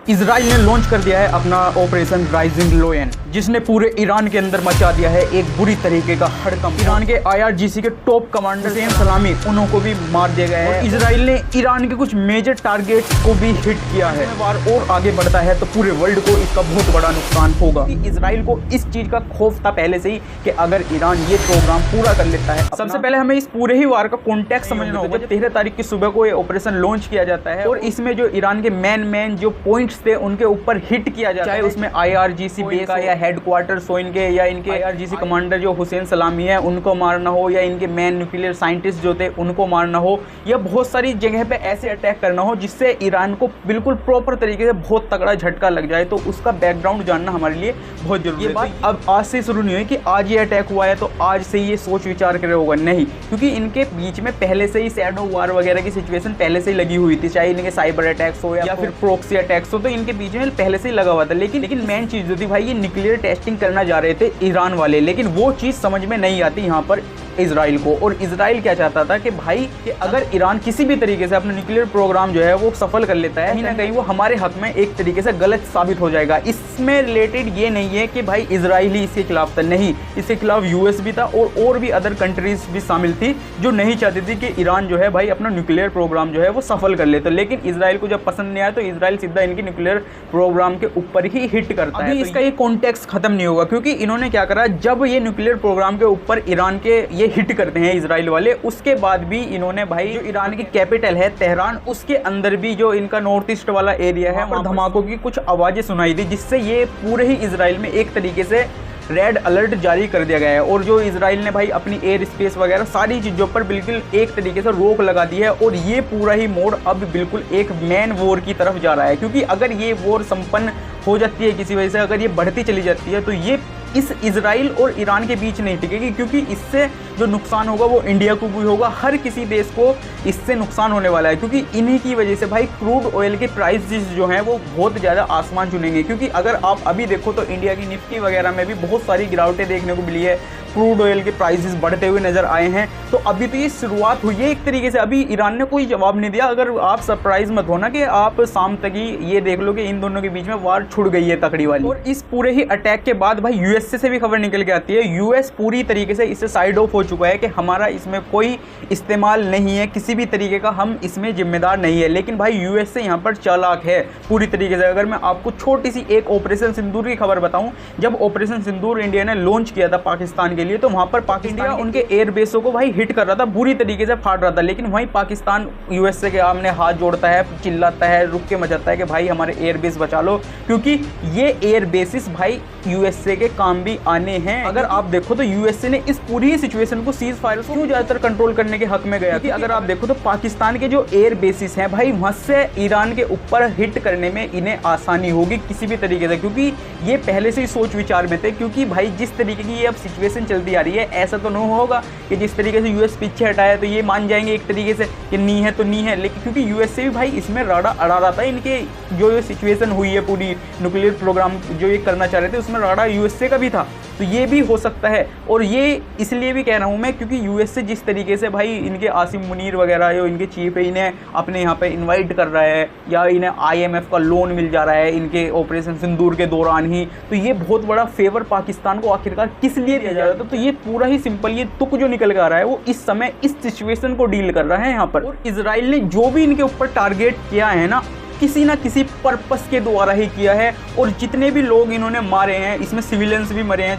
Israel ने launch कर दिया है अपना ऑपरेशन राइजिंग लायन, जिसने पूरे ईरान के अंदर मचा दिया है एक बुरी तरीके का हड़कंप। ईरान के IRGC के टॉप कमांडर हुसैन सलामी उन्हों को भी मार दिया गया है। इजराइल ने ईरान के कुछ मेजर टारगेट्स को भी हिट किया है। वार और आगे बढ़ता है तो पूरे वर्ल्ड को इसका बहुत बड़ा नुकसान होगा। इजराइल को इस चीज का खौफ था पहले से ही कि अगर ईरान ये प्रोग्राम पूरा कर लेता है। सबसे पहले हमें इस पूरे ही वार का कॉन्टेक्स्ट समझना होगा। जब 13 तारीख की सुबह को ये ऑपरेशन लॉन्च किया जाता है और इसमें जो ईरान के मेन जो पॉइंट्स थे उनके ऊपर हिट किया जाता है, चाहे उसमें IRGC बेस का या हेडक्वार्टर्स हो इनके, या इनके IRGC कमांडर जो हुसैन सलामी है उनको मारना हो, या इनके मेन न्यूक्लियर साइंटिस्ट जो थे उनको मारना हो, या बहुत सारी जगह पे ऐसे अटैक करना हो जिससे ईरान को बिल्कुल प्रॉपर तरीके से बहुत तगड़ा झटका लग जाए, तो उसका बैकग्राउंड जानना हमारे लिए बहुत जरूरी है। ये बात अब आज से शुरू नहीं हुई कि आज ये अटैक हुआ है तो आज से ये सोच विचार करे होगा, नहीं, क्योंकि इनके बीच में पहले से ही शैडो वार वगैरह की सिचुएशन पहले से ही लगी हुई थी, चाहे इनके साइबर अटैक्स हो या फिर प्रॉक्सी अटैक्स हो, तो इनके बीच में पहले से ही लगा हुआ था। लेकिन मेन चीज जो थी भाई, ये न्यूक्लियर टेस्टिंग करना जा रहे थे ईरान वाले, लेकिन वो चीज समझ में नहीं आती यहाँ पर इजराइल को। और इजराइल क्या चाहता था कि भाई कि अगर ईरान किसी भी तरीके से अपना न्यूक्लियर प्रोग्राम जो है वो सफल कर लेता है, कहीं ना कहीं वो हमारे हक में एक तरीके से गलत साबित हो जाएगा। इसमें रिलेटेड ये नहीं है कि भाई इजराइल ही इसके खिलाफ था, नहीं, इसके खिलाफ US भी था और भी अदर कंट्रीज भी शामिल थी जो नहीं चाहती थी कि ईरान जो है भाई अपना न्यूक्लियर प्रोग्राम जो है वो सफल कर ले। तो लेकिन इजराइल को जब पसंद नहीं आया तो इजराइल सीधा इनकी न्यूक्लियर प्रोग्राम के ऊपर ही हिट करता है। अभी इसका ये कॉन्टेक्स्ट खत्म नहीं होगा, क्योंकि इन्होंने क्या करा, जब ये न्यूक्लियर प्रोग्राम के ऊपर ईरान के ये हिट करते हैं इजराइल वाले, उसके बाद भी इन्होंने भाई जो ईरान की कैपिटल है तेहरान, उसके अंदर भी जो इनका नॉर्थ ईस्ट वाला एरिया है और धमाकों की कुछ आवाजें सुनाई दी, जिससे ये पूरे ही इजराइल में एक तरीके से रेड अलर्ट जारी कर दिया गया है। और जो इजराइल ने भाई अपनी एयर स्पेस वगैरह सारी चीज़ों पर बिल्कुल एक तरीके से रोक लगा दी है, और ये पूरा ही मोड अब बिल्कुल एक मैन वॉर की तरफ जा रहा है। क्योंकि अगर ये वॉर संपन्न हो जाती है किसी वजह से, अगर ये बढ़ती चली जाती है, तो ये इस इजराइल और ईरान के बीच नहीं टिकेगी, क्योंकि इससे जो नुकसान होगा वो इंडिया को भी होगा, हर किसी देश को इससे नुकसान होने वाला है। क्योंकि इन्हीं की वजह से भाई क्रूड ऑयल के प्राइसेस जो हैं वो बहुत ज़्यादा आसमान छूएंगे। क्योंकि अगर आप अभी देखो तो इंडिया की निफ्टी वगैरह में भी बहुत सारी गिरावटें देखने को मिली है, क्रूड ऑयल के प्राइसेस बढ़ते हुए नजर आए हैं। तो अभी तो ये शुरुआत हुई है एक तरीके से, अभी ईरान ने कोई जवाब नहीं दिया। अगर आप सरप्राइज मत होना कि आप शाम तक ही ये देख लो कि इन दोनों के बीच में वार छुड़ गई है तकड़ी वाली। और इस पूरे ही अटैक के बाद भाई USA से भी खबर निकल के आती है, US पूरी तरीके से इससे साइड ऑफ हो चुका है कि हमारा इसमें कोई इस्तेमाल नहीं है, किसी भी तरीके का हम इसमें जिम्मेदार नहीं है। लेकिन भाई USA यहाँ पर चालाक है पूरी तरीके से। अगर मैं आपको छोटी सी एक ऑपरेशन सिंदूर की खबर बताऊं, जब ऑपरेशन सिंदूर इंडिया ने लॉन्च किया था पाकिस्तान के लिए, तो वहां पर पाकिस्तान उनके एयर बेसों को भाई हिट कर रहा था, बुरी तरीके से फाड़ रहा था। लेकिन वहीं पाकिस्तान USA के सामने हाथ जोड़ता है, चिल्लाता है, रुक के मचाता है कि भाई हमारे एयर बेस बचा लो, क्योंकि ये एयर बेसिस भाई USA के काम भी आने हैं। अगर आप देखो तो USA ने इस पूरी सिचुएशन को सीज फायर को क्यों ज्यादातर कंट्रोल करने के हक में गया, क्योंकि अगर आप देखो तो पाकिस्तान के जो एयर बेसिस हैं भाई, वहां से ईरान के ऊपर हिट करने में इन्हें आसानी होगी किसी भी तरीके से, क्योंकि ये पहले से ही सोच विचार में थे। क्योंकि भाई जिस तरीके की ये अब सिचुएशन चलती आ रही है, ऐसा तो नहीं होगा कि जिस तरीके से US पीछे हटाया तो ये मान जाएंगे एक तरीके से कि नहीं है तो नहीं है। लेकिन क्योंकि US से भी भाई इसमें राड़ा अड़ा रहा था, इनके जो सिचुएशन हुई है पूरी न्यूक्लियर प्रोग्राम जो ये करना चाह रहे थे उसमें राड़ा USA का भी था, तो ये भी हो सकता है। और ये इसलिए भी कह रहा हूँ मैं क्योंकि US से जिस तरीके से भाई इनके आसिम मुनीर वगैरह जो इनके चीफ है, इन्हें अपने यहाँ पे इनवाइट कर रहा है, या इन्हें IMF का लोन मिल जा रहा है इनके ऑपरेशन सिंदूर के दौरान ही, तो ये बहुत बड़ा फेवर पाकिस्तान को आखिरकार किस लिए दिया जा रहा था। तो ये पूरा ही सिंपल ये तुक जो निकल कर आ रहा है वो इस समय इस सिचुएशन को डील कर रहा है यहाँ पर। और इजराइल ने जो भी इनके ऊपर टारगेट किया है ना, किसी ना किसी पर्पस के द्वारा ही किया है। और जितने भी लोग इन्होंने मारे हैं, इसमें सिविलियंस भी मरे हैं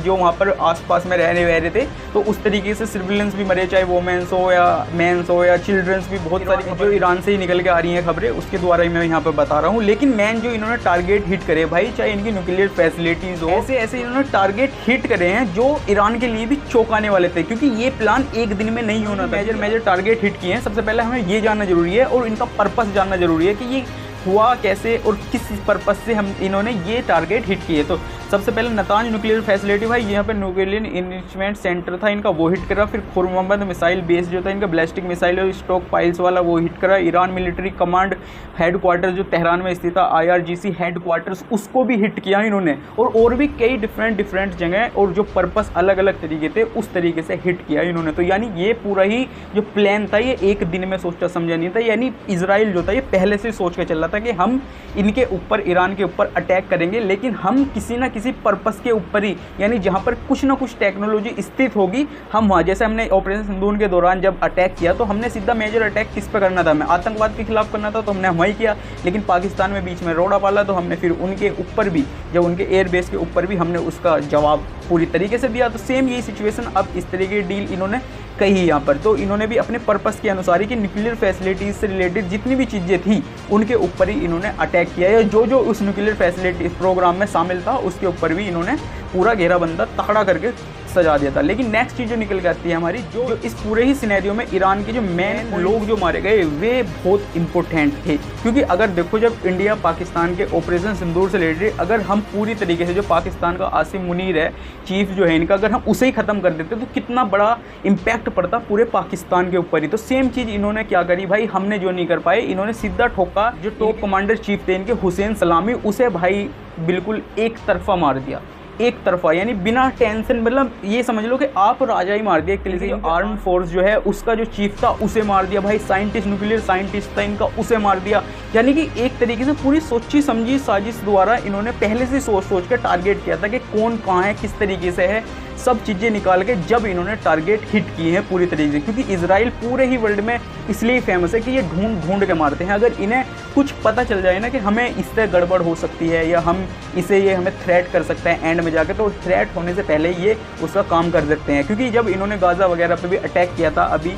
जो वहाँ पर आसपास में रह रहे थे, तो उस तरीके से सिविलियंस भी मरे, चाहे वोमेंस हो या मेंस हो या चिल्ड्रंस भी, बहुत सारी जो ईरान से ही निकल के आ रही हैं खबरें, उसके द्वारा ही मैं यहाँ पर बता रहा हूँ। लेकिन मैन जो इन्होंने टारगेट हिट करे भाई, चाहे इनकी न्यूक्लियर फैसिलिटीज हो, ऐसे इन्होंने टारगेट हिट करे हैं जो ईरान के लिए भी चौंकाने वाले थे, क्योंकि ये प्लान एक दिन में नहीं होना था। मेजर टारगेट हिट किए हैं। सबसे पहले हमें ये जानना जरूरी है और इनका पर्पस जानना जरूरी है कि ये हुआ कैसे और किस पर्पस से हम इन्होंने ये टारगेट हिट किए। तो सबसे पहले नतांज न्यूक्लियर फैसिलिटी भाई, यहाँ पे न्यूक्लियर इन्वेस्टमेंट सेंटर था इनका, वो हिट करा। फिर खुरमबंद मिसाइल बेस जो था इनका, बैलिस्टिक मिसाइल और स्टॉक पाइल्स वाला, वो हिट करा। ईरान मिलिट्री कमांड हेडक्वार्टर जो तेहरान में स्थित था, IRGC हेडक्वार्टर्स, उसको भी हिट किया इन्होंने। और भी कई डिफरेंट जगह और जो पर्पस अलग अलग तरीके थे उस तरीके से हिट किया इन्होंने। तो यानी ये पूरा ही जो प्लान था ये एक दिन में सोचा समझा नहीं था, यानी इजराइल जो था ये पहले से सोच के चल रहा था था कि हम इनके ऊपर, ईरान के ऊपर अटैक करेंगे, लेकिन हम किसी ना किसी पर्पस के ऊपर ही, यानी जहाँ पर कुछ ना कुछ टेक्नोलॉजी स्थित होगी हम वहाँ, जैसे हमने ऑपरेशन सिंदूर के दौरान जब अटैक किया तो हमने सीधा मेजर अटैक किस पर करना था, हमें आतंकवाद के खिलाफ करना था, तो हमने वहीं किया। लेकिन पाकिस्तान में बीच में रोड़ा पाला, तो हमने फिर उनके ऊपर भी, जब उनके एयरबेस के ऊपर भी हमने उसका जवाब पूरी तरीके से दिया। तो सेम यही सिचुएशन अब इस तरीके की डील इन्होंने कही यहाँ पर, तो इन्होंने भी अपने पर्पस के अनुसार ही कि न्यूक्लियर फैसिलिटीज़ से रिलेटेड जितनी भी चीज़ें थी उनके ऊपर ही इन्होंने अटैक किया है। जो जो उस न्यूक्लियर फैसिलिटी प्रोग्राम में शामिल था उसके ऊपर भी इन्होंने पूरा घेराबंदा तगड़ा करके सजा दिया था। लेकिन नेक्स्ट चीज़ जो निकल के आती है हमारी, जो इस पूरे ही सिनेरियो में ईरान के जो मेन लोग जो मारे गए वे बहुत इंपॉर्टेंट थे, क्योंकि अगर देखो जब इंडिया पाकिस्तान के ऑपरेशन सिंदूर से रिलेटेड अगर हम पूरी तरीके से, जो पाकिस्तान का आसिम मुनीर है चीफ जो है इनका, अगर हम उसे ही ख़त्म कर देते तो कितना बड़ा इम्पैक्ट पड़ता पूरे पाकिस्तान के ऊपर ही। तो सेम चीज़ इन्होंने क्या करी भाई, हमने जो नहीं कर पाए, इन्होंने सीधा ठोका। जो टॉप कमांडर चीफ थे इनके हुसैन सलामी, उसे भाई बिल्कुल एक तरफा मार दिया, एक तरफा, यानी बिना टेंशन, मतलब ये समझ लो कि आप राजा ही मार दिया एक तरीके से। आर्म फोर्स जो है उसका जो चीफ था उसे मार दिया भाई, साइंटिस्ट, न्यूक्लियर साइंटिस्ट था इनका, उसे मार दिया। यानी कि एक तरीके से पूरी सोची समझी साजिश द्वारा इन्होंने पहले से सोच के टारगेट किया था कि कौन कहाँ है, किस तरीके से है, सब चीज़ें निकाल के जब इन्होंने टारगेट हिट किए हैं पूरी तरीके से। क्योंकि इजराइल पूरे ही वर्ल्ड में इसलिए फेमस है कि ये ढूंढ के मारते हैं। अगर इन्हें कुछ पता चल जाए ना कि हमें इससे गड़बड़ हो सकती है या हम इसे, ये हमें थ्रेट कर सकता है एंड में जाके, तो थ्रेट होने से पहले ये उसका काम कर देते हैं। क्योंकि जब इन्होंने गाज़ा वगैरह पे भी अटैक किया था, अभी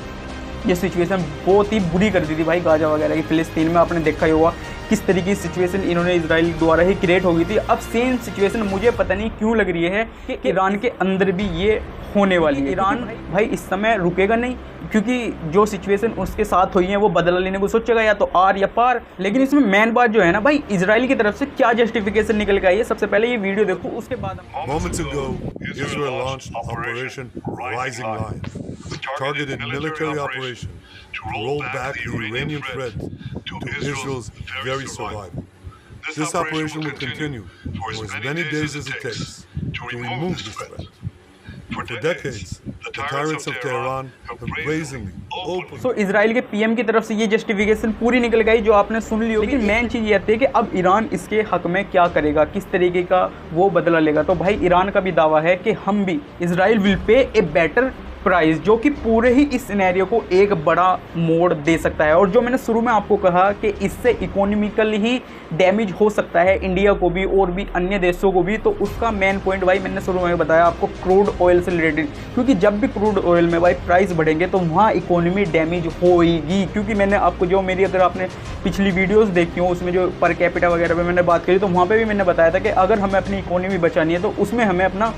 ये सिचुएशन बहुत ही बुरी कर दी थी भाई गाज़ा वगैरह की, फ़िलिस्तीन में आपने देखा ही होगा किस तरीके की सिचुएशन इन्होंने इजराइल द्वारा ही क्रिएट हो गई थी। अब सेम सिचुएशन मुझे पता नहीं क्यों लग रही है कि ईरान के अंदर भी ये होने वाली है। ईरान भाई इस समय रुकेगा नहीं, क्योंकि जो सिचुएशन उसके साथ हुई है वो बदला लेने को सोचेगा, या तो आर या पार। लेकिन इसमें मेन बात जो है ना भाई, इजराइल की तरफ से क्या जस्टिफिकेशन निकल के आई है, सबसे पहले ये वीडियो देखो, उसके बाद Moments ago, Israel launched Operation Rising Lion, a targeted military operation to roll back the Iranian threat to Israel's very survival. This operation will continue for as many days as it takes to remove this threat. For decades, the tyrants of Tehran have brazenly opened. So, Israel के PM की तरफ से ये justification पूरी निकल गई जो आपने सुन ली होगी। लेकिन मेन चीज़ ये आती है कि अब ईरान इसके हक में क्या करेगा, किस तरीके का वो बदला लेगा। तो भाई ईरान का भी दावा है कि हम भी, Israel will pay a better price, जो कि पूरे ही इस सिनेरियो को एक बड़ा मोड़ दे सकता है। और जो मैंने शुरू में आपको कहा कि इससे इकोनॉमिकल ही डैमेज हो सकता है इंडिया को भी और भी अन्य देशों को भी, तो उसका मेन पॉइंट भाई मैंने शुरू में बताया आपको, क्रूड ऑयल से रिलेटेड। क्योंकि जब भी क्रूड ऑयल में भाई प्राइस बढ़ेंगे तो वहाँ इकोनॉमी डैमेज होएगी। क्योंकि मैंने आपको जो मेरी, अगर आपने पिछली वीडियोज़ देखी हो उसमें जो पर कैपिटा वगैरह पर मैंने बात करी, तो वहाँ पर भी मैंने बताया था कि अगर हमें अपनी इकोनॉमी बचानी है तो उसमें हमें अपना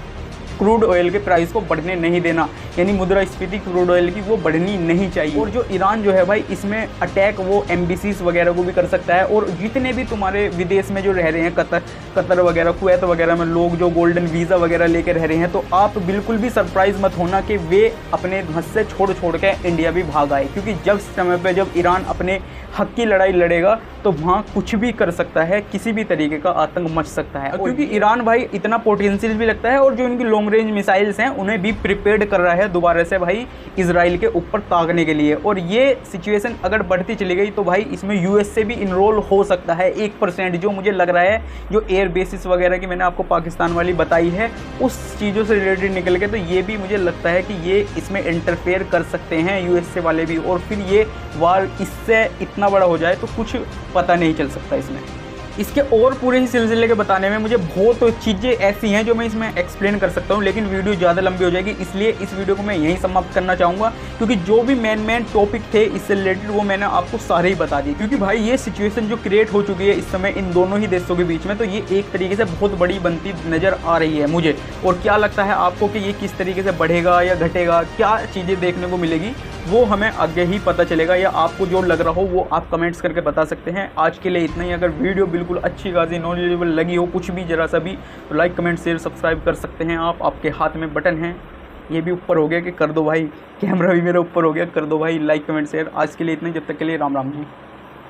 क्रूड ऑयल के प्राइस को बढ़ने नहीं देना, यानी मुद्रास्फीति क्रूड ऑयल की वो बढ़नी नहीं चाहिए। और जो ईरान जो है भाई, इसमें अटैक वो एम्बेसीज वगैरह को भी कर सकता है। और जितने भी तुम्हारे विदेश में जो रह रहे हैं, कतर वगैरह, कुवैत वगैरह में लोग जो गोल्डन वीज़ा वगैरह लेकर रह रहे हैं, तो आप बिल्कुल भी सरप्राइज मत होना कि वे अपने घर से छोड़ के इंडिया भी भाग आए। क्योंकि जब समय पर जब ईरान अपने हक की लड़ाई लड़ेगा तो वहाँ कुछ भी कर सकता है, किसी भी तरीके का आतंक मच सकता है। क्योंकि ईरान भाई इतना पोटेंशियल भी लगता है, और जो इनकी लॉन्ग रेंज मिसाइल्स हैं उन्हें भी प्रिपेयर्ड कर रहा है दोबारा से भाई इजराइल के ऊपर ताकने के लिए। और ये सिचुएशन अगर बढ़ती चली गई तो भाई इसमें यूएस से भी इनरोल हो सकता है 1%, जो मुझे लग रहा है। जो एयर बेसिस वगैरह की मैंने आपको पाकिस्तान वाली बताई है, उस चीज़ों से रिलेटेड निकल के, तो ये भी मुझे लगता है कि ये इसमें इंटरफेयर कर सकते हैं यूएस से वाले भी। और फिर ये वार इससे इतना बड़ा हो जाए तो कुछ पता नहीं चल सकता इसमें। इसके और पूरे ही सिलसिले के बताने में मुझे बहुत चीज़ें ऐसी हैं जो मैं इसमें एक्सप्लेन कर सकता हूं, लेकिन वीडियो ज़्यादा लंबी हो जाएगी, इसलिए इस वीडियो को मैं यहीं समाप्त करना चाहूँगा। क्योंकि जो भी मेन टॉपिक थे इससे रिलेटेड वो मैंने आपको सारे ही बता दिए। क्योंकि भाई ये सिचुएशन जो क्रिएट हो चुकी है इस समय इन दोनों ही देशों के बीच में, तो ये एक तरीके से बहुत बड़ी बनती नज़र आ रही है मुझे। और क्या लगता है आपको कि ये किस तरीके से बढ़ेगा या घटेगा, क्या चीज़ें देखने को मिलेगी, वो हमें आगे ही पता चलेगा। या आपको जो लग रहा हो वो आप कमेंट्स करके बता सकते हैं। आज के लिए इतना ही। अगर वीडियो बिल्कुल अच्छी खासी नॉलेजेबल लगी हो, कुछ भी जरा सा भी, तो लाइक कमेंट शेयर सब्सक्राइब कर सकते हैं आप। आपके हाथ में बटन है, ये भी ऊपर हो गया कि कर दो भाई, कैमरा भी मेरा ऊपर हो गया, कर दो भाई लाइक कमेंट शेयर। आज के लिए इतना ही, जब तक के लिए राम राम जी।